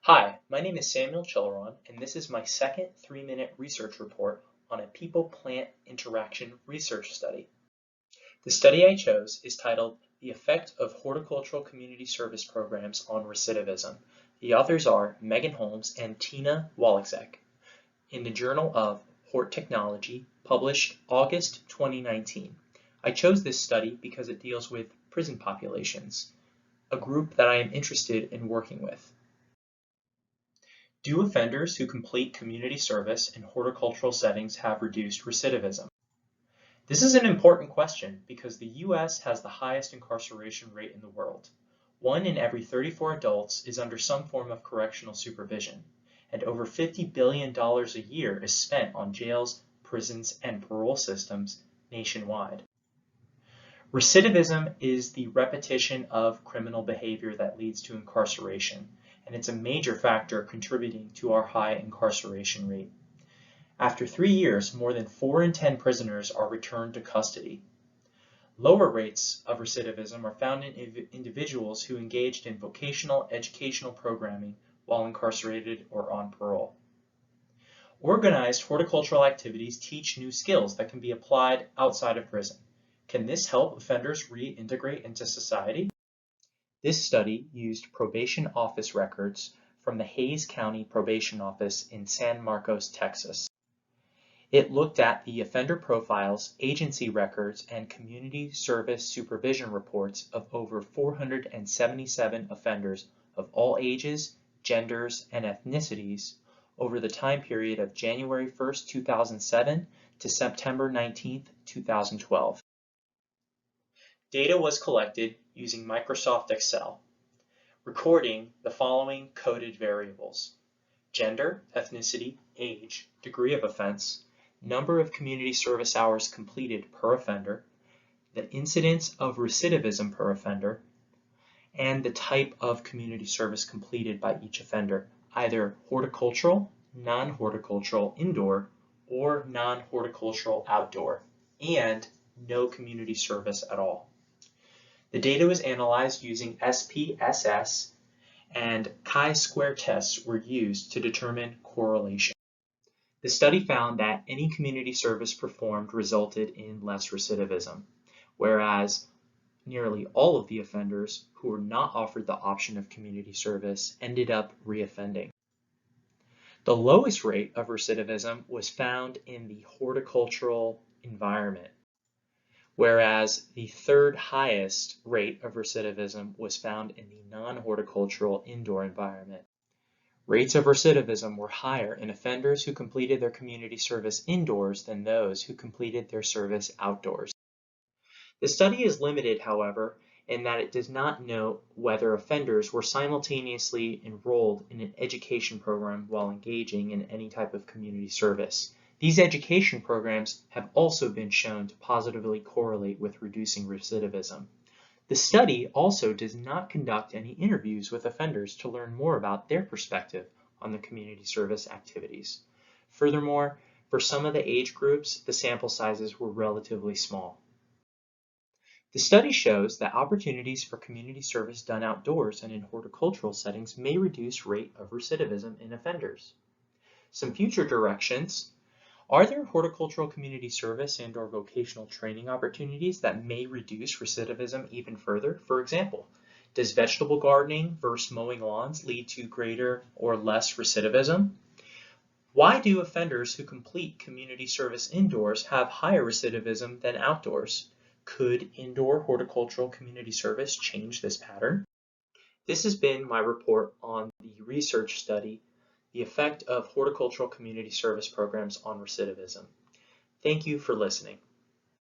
Hi, my name is Samuel Chillaron, and this is my second 3-minute research report on a people-plant interaction research study. The study I chose is titled The Effect of Horticultural Community Service Programs on Recidivism. The authors are Megan Holmes and Tina Waliczek in the Journal of Hort Technology, published August 2019. I chose this study because it deals with prison populations, a group that I am interested in working with. Do offenders who complete community service in horticultural settings have reduced recidivism? This is an important question because the U.S. has the highest incarceration rate in the world. 1 in every 34 adults is under some form of correctional supervision, and over $50 billion a year is spent on jails, prisons, and parole systems nationwide. Recidivism is the repetition of criminal behavior that leads to incarceration, and it's a major factor contributing to our high incarceration rate. After 3 years, more than 4 in 10 prisoners are returned to custody. Lower rates of recidivism are found in individuals who engaged in vocational educational programming while incarcerated or on parole. Organized horticultural activities teach new skills that can be applied outside of prison. Can this help offenders reintegrate into society? This study used probation office records from the Hays County Probation Office in San Marcos, Texas. It looked at the offender profiles, agency records, and community service supervision reports of over 477 offenders of all ages, genders, and ethnicities over the time period of January 1, 2007 to September 19, 2012. Data was collected using Microsoft Excel, recording the following coded variables: gender, ethnicity, age, degree of offense, number of community service hours completed per offender, the incidence of recidivism per offender, and the type of community service completed by each offender, either horticultural, non-horticultural indoor, or non-horticultural outdoor, and no community service at all. The data was analyzed using SPSS, and chi-square tests were used to determine correlation. The study found that any community service performed resulted in less recidivism, whereas nearly all of the offenders who were not offered the option of community service ended up reoffending. The lowest rate of recidivism was found in the horticultural environment, whereas the third highest rate of recidivism was found in the non-horticultural indoor environment. Rates of recidivism were higher in offenders who completed their community service indoors than those who completed their service outdoors. The study is limited, however, in that it does not note whether offenders were simultaneously enrolled in an education program while engaging in any type of community service. These education programs have also been shown to positively correlate with reducing recidivism. The study also does not conduct any interviews with offenders to learn more about their perspective on the community service activities. Furthermore, for some of the age groups, the sample sizes were relatively small. The study shows that opportunities for community service done outdoors and in horticultural settings may reduce rate of recidivism in offenders. Some future directions: are there horticultural community service and/or vocational training opportunities that may reduce recidivism even further? For example, does vegetable gardening versus mowing lawns lead to greater or less recidivism? Why do offenders who complete community service indoors have higher recidivism than outdoors? Could indoor horticultural community service change this pattern? This has been my report on the research study, The Effect of Horticultural Community Service Programs on Recidivism. Thank you for listening.